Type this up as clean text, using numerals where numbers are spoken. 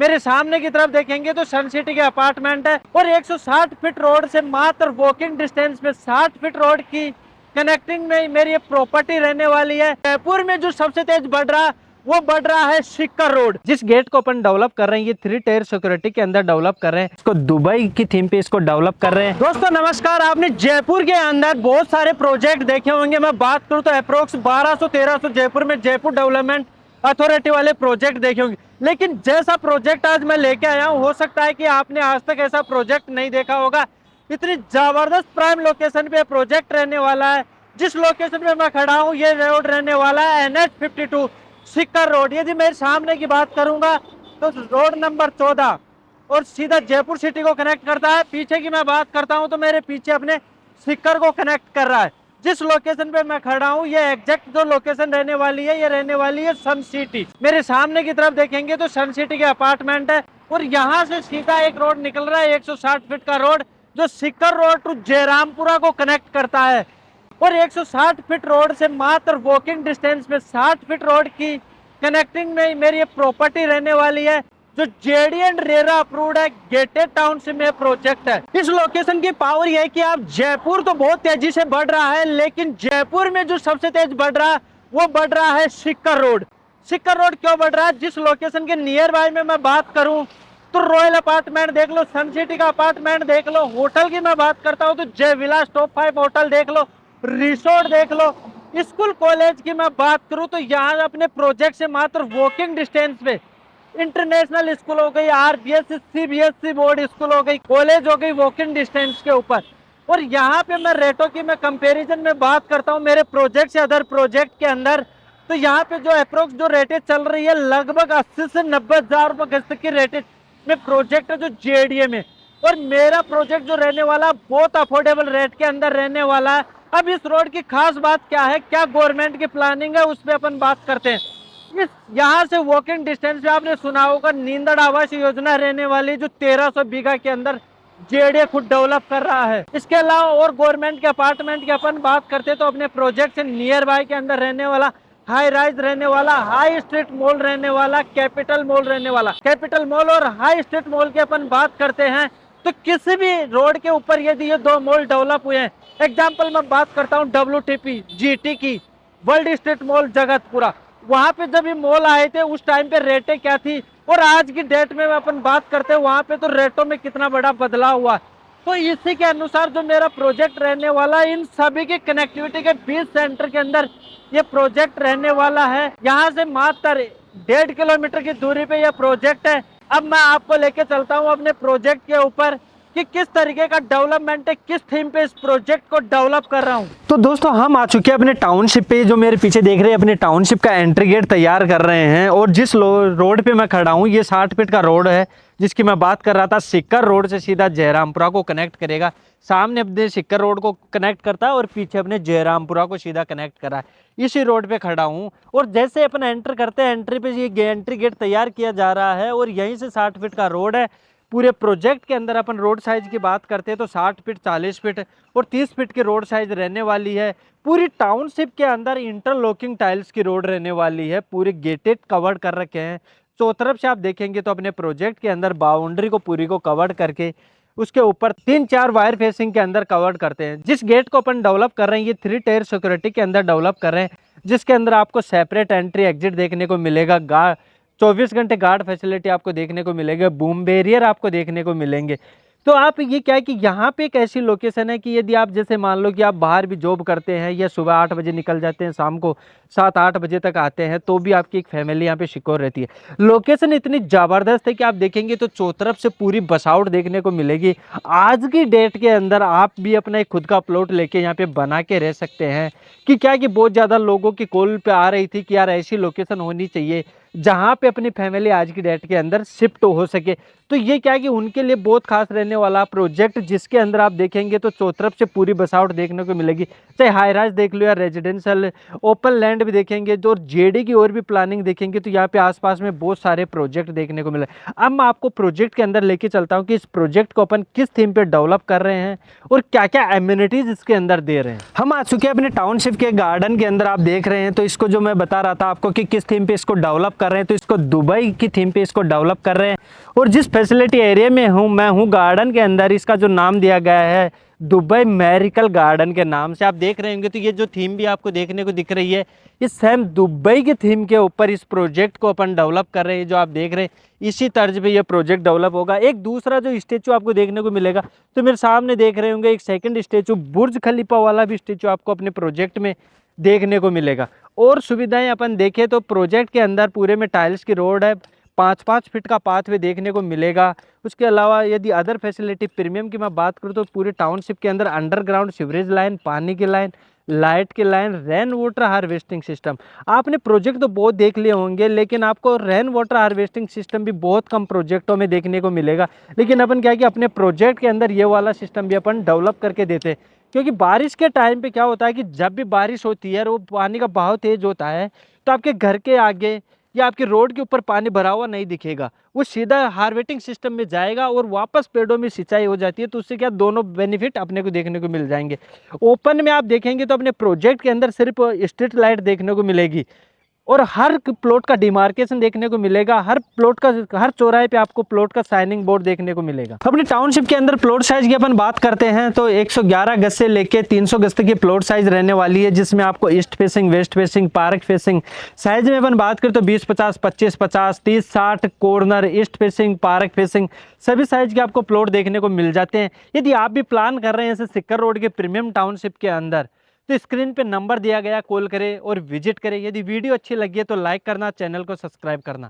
मेरे सामने की तरफ देखेंगे तो सन सिटी के अपार्टमेंट है और 160 फीट रोड से मात्र वॉकिंग डिस्टेंस में 60 फीट रोड की कनेक्टिंग में मेरी ये प्रॉपर्टी रहने वाली है। जयपुर में जो सबसे तेज बढ़ रहा वो बढ़ रहा है सिक्कर रोड। जिस गेट को अपन डेवलप कर रहे हैं ये 3 टायर सिक्योरिटी के अंदर डेवलप कर रहे हैं, इसको दुबई की थीम पे इसको डेवलप कर रहे हैं। दोस्तों नमस्कार, आपने जयपुर के अंदर बहुत सारे प्रोजेक्ट देखे होंगे। मैं बात करूं तो अप्रोक्स 1200-1300 जयपुर में जयपुर डेवलपमेंट अथॉरिटी वाले प्रोजेक्ट देखे होंगे, लेकिन जैसा प्रोजेक्ट आज मैं लेके आया हूं हो सकता है कि आपने आज तक ऐसा प्रोजेक्ट नहीं देखा होगा। इतनी जबरदस्त प्राइम लोकेशन पे प्रोजेक्ट रहने वाला है। जिस लोकेशन पे मैं खड़ा हूं ये रोड रहने वाला है NH52 सिक्कर रोड। यदि मेरे सामने की बात करूंगा तो रोड नंबर 14 और सीधा जयपुर सिटी को कनेक्ट करता है। पीछे की मैं बात करता हूं तो मेरे पीछे अपने सिक्कर को कनेक्ट कर रहा है। जिस लोकेशन पे मैं खड़ा हूं ये एग्जैक्ट जो लोकेशन रहने वाली है ये रहने वाली है सन सिटी। मेरे सामने की तरफ देखेंगे तो सन सिटी के अपार्टमेंट है और यहाँ से सीधा एक रोड निकल रहा है 160 फीट का रोड जो सिक्कर रोड टू जयरामपुरा को कनेक्ट करता है। और 160 फीट रोड से मात्र वॉकिंग डिस्टेंस में 60 फीट रोड की कनेक्टिंग में मेरी ये प्रॉपर्टी रहने वाली है जो JD एंड रेरा अप्रूव्ड है। गेटेड टाउनशिप में प्रोजेक्ट है। इस लोकेशन की पावर यह है कि आप जयपुर तो बहुत तेजी से बढ़ रहा है, लेकिन जयपुर में जो सबसे तेज बढ़ रहा वो बढ़ रहा है सिक्कर रोड। सिक्कर रोड क्यों बढ़ रहा है? जिस लोकेशन के नियर बाय में मैं बात करूं तो रॉयल अपार्टमेंट देख लो, सन सिटी का अपार्टमेंट देख लो, होटल की मैं बात करता हूं तो जय विलास टॉप 5 होटल देख लो, रिसोर्ट देख लो। स्कूल कॉलेज की मैं बात करूं तो यहाँ अपने प्रोजेक्ट से मात्र वॉकिंग डिस्टेंस पे इंटरनेशनल स्कूल हो गई, RBSE CBSE बोर्ड स्कूल हो गई, कॉलेज हो गई वॉकिंग डिस्टेंस के ऊपर। और यहाँ पे मैं रेटों की मैं कंपैरिजन में बात करता हूँ मेरे प्रोजेक्ट से अदर प्रोजेक्ट के अंदर, तो यहाँ पे जो अप्रोक्स जो रेटेज चल रही है लगभग 80 से 90 हजार रुपए गज तक की रेटेज में प्रोजेक्ट है जो JDA में। और मेरा प्रोजेक्ट जो रहने वाला बहुत अफोर्डेबल रेट के अंदर रहने वाला है। अब इस रोड की खास बात क्या है, क्या गवर्नमेंट की प्लानिंग है, उस पर अपन बात करते हैं। इस यहाँ से वॉकिंग डिस्टेंस पे आपने सुना होगा नींदड़ आवास योजना रहने वाली जो 1300 बीघा के अंदर JDA खुद डेवलप कर रहा है। इसके अलावा और गवर्नमेंट के अपार्टमेंट की अपन बात करते हैं तो अपने प्रोजेक्ट से नियर बाय के अंदर रहने वाला हाई राइज रहने वाला, हाई स्ट्रीट मॉल रहने वाला, कैपिटल मॉल रहने वाला। कैपिटल मॉल और हाई स्ट्रीट मॉल की अपन बात करते हैं तो किसी भी रोड के ऊपर यदि ये 2 मॉल डेवलप हुए हैं, एग्जाम्पल मैं बात करता हूँ WTP GT की, वर्ल्ड स्ट्रीट मॉल जगतपुरा, वहां पे जब ये मॉल आए थे उस टाइम पे रेटें क्या थी और आज की डेट में अपन बात करते हैं वहां पे तो रेटों में कितना बड़ा बदलाव हुआ। तो इसी के अनुसार जो मेरा प्रोजेक्ट रहने वाला इन सभी की कनेक्टिविटी के 20 सेंटर के अंदर ये प्रोजेक्ट रहने वाला है। यहाँ से मात्र 1.5 किलोमीटर की दूरी पे यह प्रोजेक्ट है। अब मैं आपको लेके चलता हूँ अपने प्रोजेक्ट के ऊपर कि किस तरीके का डेवलपमेंट है, किस थीम पे इस प्रोजेक्ट को डेवलप कर रहा हूँ। तो दोस्तों हम आ चुके हैं अपने टाउनशिप पे। जो मेरे पीछे देख रहे हैं अपने टाउनशिप का एंट्री गेट तैयार कर रहे हैं और जिस रोड पे मैं खड़ा हूँ ये 60 फीट का रोड है जिसकी मैं बात कर रहा था। सिक्कर रोड से सीधा जयरामपुरा को कनेक्ट करेगा। सामने अपने सिक्कर रोड को कनेक्ट करता है और पीछे अपने जयरामपुरा को सीधा कनेक्ट कर रहा है। इसी रोड पे खड़ा हूँ और जैसे अपन एंटर करते हैं एंट्री पे ये एंट्री गेट तैयार किया जा रहा है और यहीं से 60 फीट का रोड है। पूरे प्रोजेक्ट के अंदर अपन रोड साइज की बात करते हैं तो 60 फीट, 40 फीट और 30 फीट की रोड साइज रहने वाली है। पूरी टाउनशिप के अंदर इंटरलॉकिंग टाइल्स की रोड रहने वाली है। पूरे गेटेड कवर कर रखे हैं। चौतरफ से आप देखेंगे तो अपने प्रोजेक्ट के अंदर बाउंड्री को पूरी को कवर करके उसके ऊपर 3-4 वायर फेसिंग के अंदर कवर करते हैं। जिस गेट को अपन डेवलप कर रहे हैं ये 3 टायर सिक्योरिटी के अंदर डेवलप कर रहे हैं जिसके अंदर आपको सेपरेट एंट्री एग्जिट देखने को मिलेगा। 24 घंटे गार्ड फैसिलिटी आपको देखने को मिलेगा। बूम बैरियर आपको देखने को मिलेंगे। तो आप ये क्या है कि यहाँ पे एक ऐसी लोकेशन है कि यदि आप जैसे मान लो कि आप बाहर भी जॉब करते हैं या सुबह 8 बजे निकल जाते हैं, शाम को 7-8 बजे तक आते हैं तो भी आपकी एक फैमिली यहाँ पे सिक्योर रहती है। लोकेशन इतनी ज़बरदस्त है कि आप देखेंगे तो चौतरफ से पूरी बसावट देखने को मिलेगी। आज की डेट के अंदर आप भी अपना एक खुद का प्लॉट लेके यहाँ पे बना के रह सकते हैं। कि क्या कि बहुत ज़्यादा लोगों की कॉल पे आ रही थी कि यार ऐसी लोकेशन होनी चाहिए जहाँ पे अपनी फैमिली आज की डेट के अंदर शिफ्ट हो सके। तो ये क्या है कि उनके लिए बहुत खास रहने वाला प्रोजेक्ट जिसके अंदर आप देखेंगे तो चौतरफ से पूरी बसावट देखने को मिलेगी। चाहे हाई राइज देख लो या रेजिडेंशियल ओपन लैंड भी देखेंगे जो JD की और भी प्लानिंग देखेंगे तो यहाँ पे आसपास में बहुत सारे प्रोजेक्ट देखने को मिले। अब मैं आपको प्रोजेक्ट के अंदर लेके चलता हूँ कि इस प्रोजेक्ट को अपन किस थीम पे डेवलप कर रहे हैं और क्या क्या एम्यूनिटीज इसके अंदर दे रहे हैं। हम आ चुके हैं अपने टाउनशिप के गार्डन के अंदर। आप देख रहे हैं तो इसको जो मैं बता रहा था आपको कि किस थीम पे इसको डेवलप कर रहे हैं, तो इसको दुबई की थीम पे इसको डेवलप कर रहे हैं। और जिस फैसिलिटी एरिया में मैं हूँ गार्डन के अंदर, इसका जो नाम दिया गया है दुबई मैरिकल गार्डन के नाम से, आप देख रहे होंगे। तो ये जो थीम भी आपको देखने को दिख रही है, ये सेम दुबई की थीम के ऊपर इस प्रोजेक्ट को अपन डेवलप कर रहे हैं। जो आप देख रहे हैं इसी तर्ज पे ये प्रोजेक्ट डेवलप होगा। एक दूसरा जो स्टेचू आपको देखने को मिलेगा, तो मेरे सामने देख रहे होंगे एक सेकंड स्टेचू, बुर्ज खलीफा वाला भी स्टेचू आपको अपने प्रोजेक्ट में देखने को मिलेगा। और सुविधाएं अपन देखें तो प्रोजेक्ट के अंदर पूरे में टाइल्स की रोड है, 5-5 फीट का पाथवे देखने को मिलेगा। उसके अलावा यदि अदर फैसिलिटी प्रीमियम की मैं बात करूँ, तो पूरे टाउनशिप के अंदर अंडरग्राउंड सीवरेज लाइन, पानी की लाइन, लाइट की line, rain water harvesting system. आपने प्रोजेक्ट तो बहुत देख लिए होंगे, लेकिन आपको रेन वाटर हार्वेस्टिंग सिस्टम भी बहुत कम प्रोजेक्टों में देखने को मिलेगा। लेकिन अपन क्या है कि अपने प्रोजेक्ट के अंदर ये वाला सिस्टम भी अपन डेवलप करके देते हैं। क्योंकि बारिश के टाइम पे क्या होता है कि जब भी बारिश होती है और वो पानी का बहाव तेज होता है, तो आपके घर के आगे या आपके रोड के ऊपर पानी भरा हुआ नहीं दिखेगा, वो सीधा हार्वेस्टिंग सिस्टम में जाएगा और वापस पेड़ों में सिंचाई हो जाती है। तो उससे क्या दोनों बेनिफिट अपने को देखने को मिल जाएंगे। ओपन में आप देखेंगे तो अपने प्रोजेक्ट के अंदर सिर्फ स्ट्रीट लाइट देखने को मिलेगी और हर प्लॉट का डिमार्केशन देखने को मिलेगा। हर प्लॉट का, हर चौराहे पे आपको प्लॉट का साइनिंग बोर्ड देखने को मिलेगा। अपनी टाउनशिप के अंदर प्लॉट साइज की अपन बात करते हैं तो 111 गज से लेके 300 गज तक की प्लॉट साइज रहने वाली है, जिसमें आपको east facing, waste facing, park facing size में अपन बात करें तो 20-50, 25-50, 30-60 corner, east facing, park facing सभी साइज के आपको प्लॉट देखने को मिल जाते हैं। यदि आप भी प्लान कर रहे हैं ऐसे सिक्कर रोड के प्रीमियम टाउनशिप के अंदर, तो स्क्रीन पे नंबर दिया गया, कॉल करें और विजिट करें। यदि वीडियो अच्छी लगी है तो लाइक करना, चैनल को सब्सक्राइब करना।